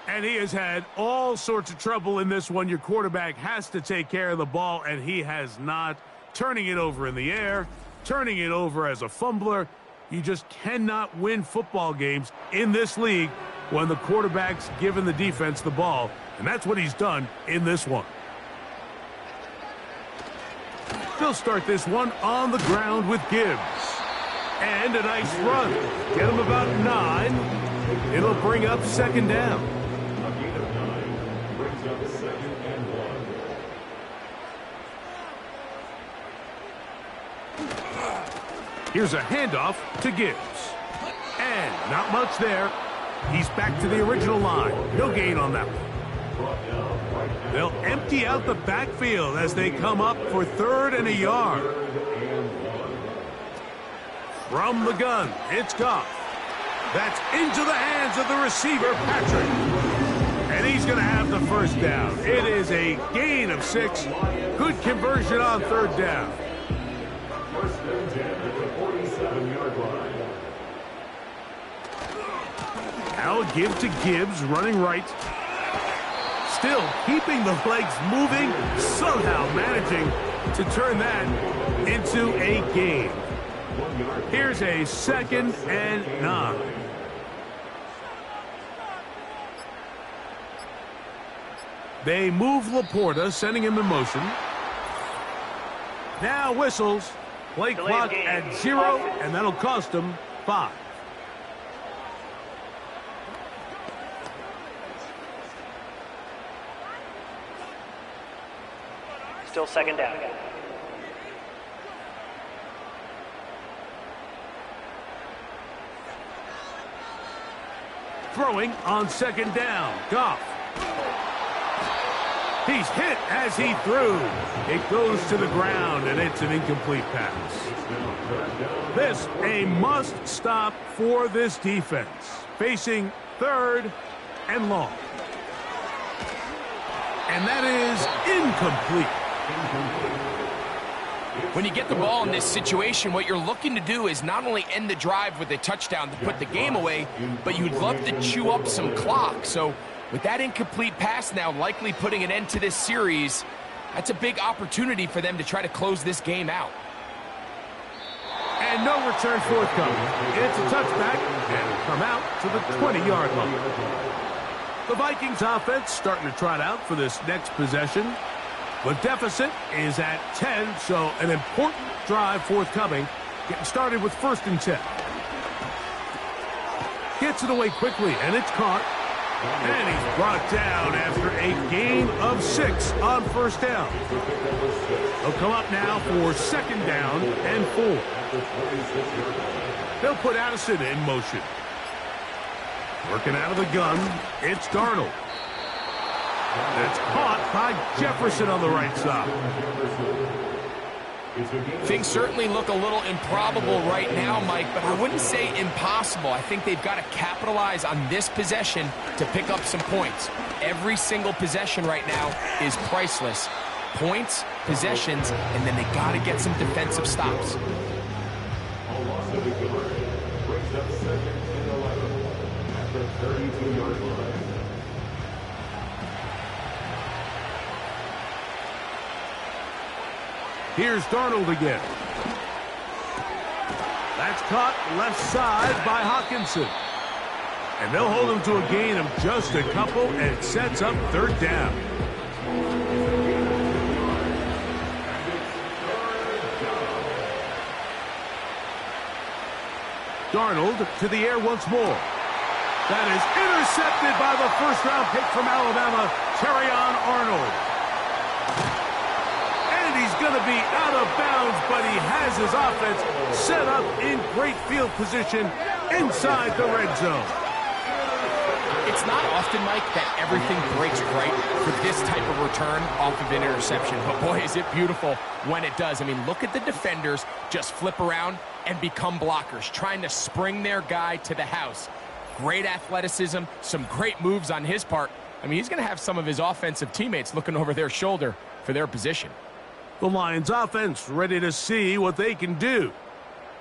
And he has had all sorts of trouble in this one. Your quarterback has to take care of the ball, and he has not. Turning it over in the air, turning it over as a fumbler. You just cannot win football games in this league when the quarterback's giving the defense the ball. And that's what he's done in this one. They'll start this one on the ground with Gibbs. And a nice run. Get him about 9. It'll bring up second down. A gain of 9 brings up 2nd and 1. Here's a handoff to Gibbs. And not much there. He's back to the original line. No gain on that one. They'll empty out the backfield as they come up for 3rd and a yard. From the gun, it's Goff. That's into the hands of the receiver, Patrick. And he's going to have the first down. It is a gain of 6. Good conversion on 3rd down. First and 10 at the 47-yard line. Now give to Gibbs, running right. Still keeping the legs moving, somehow managing to turn that into a gain. Here's a 2nd and 9. They move Laporta, sending him in motion. Now whistles. Play clock at 0, and that'll cost them 5. Still 2nd down. Throwing on 2nd down. Goff. He's hit as he threw. It goes to the ground, and it's an incomplete pass. This a must stop for this defense. Facing 3rd and long. And that is incomplete. When you get the ball in this situation, what you're looking to do is not only end the drive with a touchdown to put the game away, but you'd love to chew up some clock. So with that incomplete pass now likely putting an end to this series, that's a big opportunity for them to try to close this game out. And no return forthcoming. It's a touchback, and it'll come out to the 20-yard line. The Vikings offense starting to trot out for this next possession. The deficit is at 10, so an important drive forthcoming. Getting started with 1st and 10. Gets it away quickly, and it's caught. And he's brought down after a gain of 6 on 1st down. They'll come up now for 2nd down and 4. They'll put Addison in motion. Working out of the gun, it's Darnold. That's caught by Jefferson on the right side. Things certainly look a little improbable right now, Mike, but I wouldn't say impossible. I think they've got to capitalize on this possession to pick up some points. Every single possession right now is priceless. Points, possessions, and then they got to get some defensive stops. A loss of the guard brings up 2nd and 11 at the 32-yard line. Here's Darnold again. That's caught left side by Hawkinson. And they'll hold him to a gain of just a couple, and it sets up 3rd down. Darnold to the air once more. That is intercepted by the 1st-round pick from Alabama, Terrion Arnold. And he's going to be out of bounds, but he has his offense set up in great field position inside the red zone. It's not often, Mike, that everything breaks right for this type of return off of an interception. But, boy, is it beautiful when it does. I mean, look at the defenders just flip around and become blockers, trying to spring their guy to the house. Great athleticism, some great moves on his part. I mean, he's going to have some of his offensive teammates looking over their shoulder for their position. The Lions offense ready to see what they can do.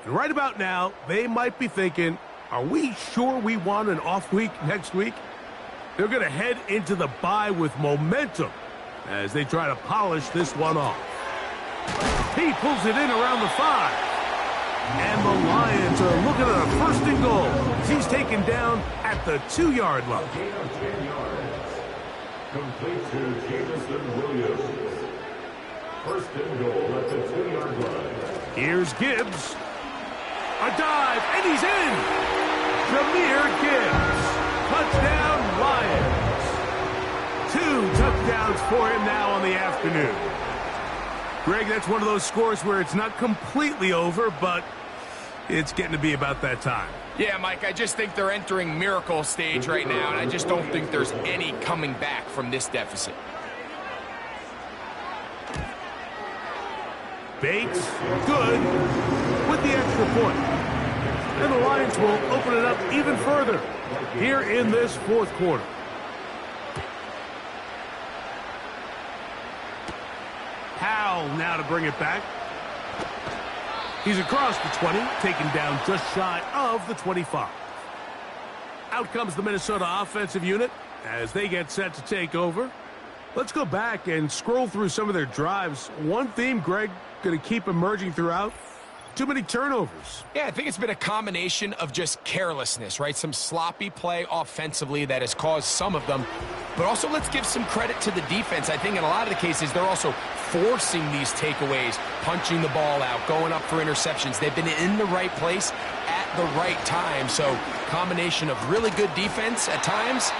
And right about now, they might be thinking, are we sure we want an off week next week? They're going to head into the bye with momentum as they try to polish this one off. He pulls it in around the 5. And the Lions are looking at a 1st and goal. He's taken down at the 2-yard line. Gain of 10 yards. Complete to Jameson Williams. First and goal at the 2-yard line. Here's Gibbs. A dive, and he's in. Jahmyr Gibbs. Touchdown, Lions. 2 touchdowns for him now on the afternoon. Greg, that's one of those scores where it's not completely over, but it's getting to be about that time. Yeah, Mike, I just think they're entering miracle stage right now, and I just don't think there's any coming back from this deficit. Bates, good, with the extra point. And the Lions will open it up even further here in this fourth quarter. Howell now to bring it back. He's across the 20, taken down just shy of the 25. Out comes the Minnesota offensive unit as they get set to take over. Let's go back and scroll through some of their drives. One theme, Greg, going to keep emerging throughout. Too many turnovers. Yeah, I think it's been a combination of just carelessness, right? Some sloppy play offensively that has caused some of them. But also, let's give some credit to the defense. I think in a lot of the cases, they're also forcing these takeaways, punching the ball out, going up for interceptions. They've been in the right place at the right time. So, combination of really good defense at times,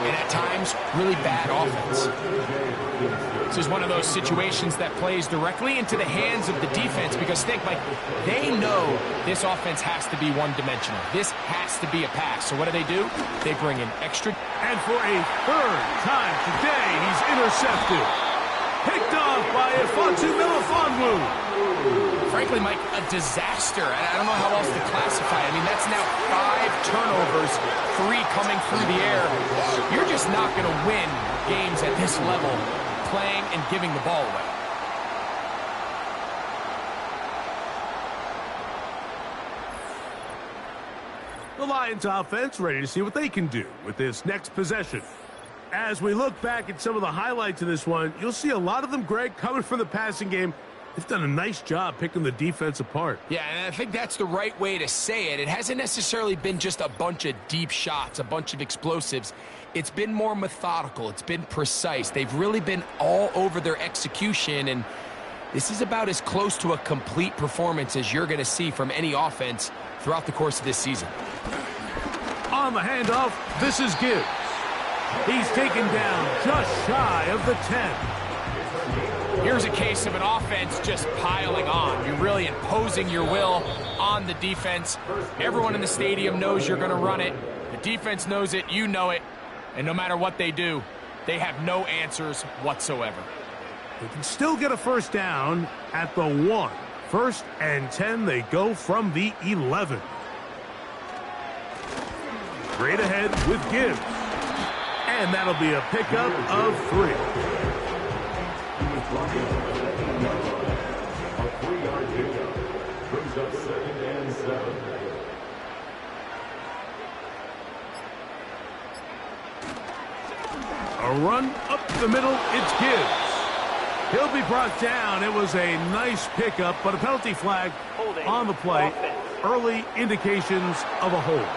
and at times, really bad offense. This is one of those situations that plays directly into the hands of the defense because, think, like, they know this offense has to be one-dimensional. This has to be a pass. So what do? They bring in extra. And for a third time today, he's intercepted. Picked off by Ifonsu Melifonwu. Frankly, Mike, a disaster. I don't know how else to classify it. I mean, that's now 5 turnovers, 3 coming through the air. You're just not going to win games at this level playing and giving the ball away. The Lions offense ready to see what they can do with this next possession. As we look back at some of the highlights of this one, you'll see a lot of them, Greg, coming from the passing game. They've done a nice job picking the defense apart. Yeah, and I think that's the right way to say it. It hasn't necessarily been just a bunch of deep shots, a bunch of explosives. It's been more methodical. It's been precise. They've really been all over their execution, and this is about as close to a complete performance as you're going to see from any offense throughout the course of this season. On the handoff, this is Gibbs. He's taken down just shy of the 10. Here's a case of an offense just piling on. You're really imposing your will on the defense. Everyone in the stadium knows you're going to run it. The defense knows it, you know it. And no matter what they do, they have no answers whatsoever. They can still get a first down at the 1. 1st and 10, they go from the 11. Straight ahead with Gibbs. And that'll be a pickup of 3. A 3-yard pickup brings up 2nd and 7. A run up the middle, it's Gibbs. He'll be brought down. It was a nice pickup, but a penalty flag on the play. Early indications of a hold.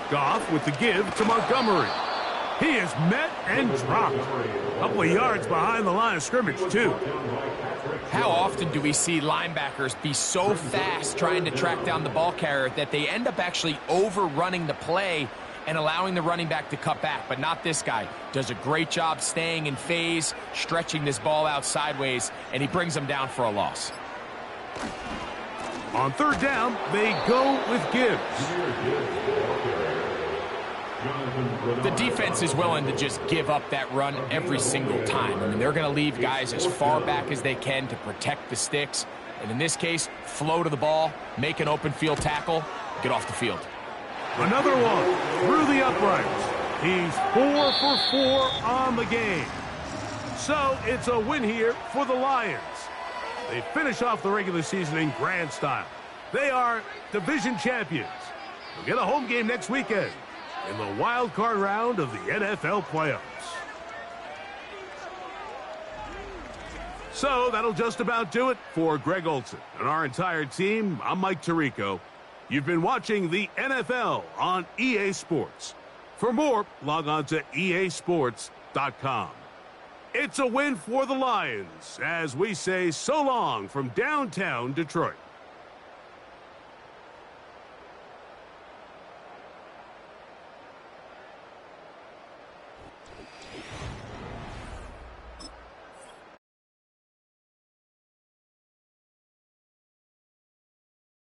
Goff with the give to Montgomery. He is met and dropped. A couple of yards behind the line of scrimmage, too. How often do we see linebackers be so fast trying to track down the ball carrier that they end up actually overrunning the play and allowing the running back to cut back? But not this guy. Does a great job staying in phase, stretching this ball out sideways, and he brings them down for a loss. On 3rd down, they go with Gibbs. The defense is willing to just give up that run every single time. I mean, they're going to leave guys as far back as they can to protect the sticks. And in this case, flow to the ball, make an open field tackle, get off the field. Another one through the uprights. He's 4 for 4 on the game. So it's a win here for the Lions. They finish off the regular season in grand style. They are division champions. They'll get a home game next weekend in the wild card round of the NFL playoffs. So that'll just about do it for Greg Olsen and our entire team. I'm Mike Tirico. You've been watching the NFL on EA Sports. For more, log on to easports.com. It's a win for the Lions as we say so long from downtown Detroit.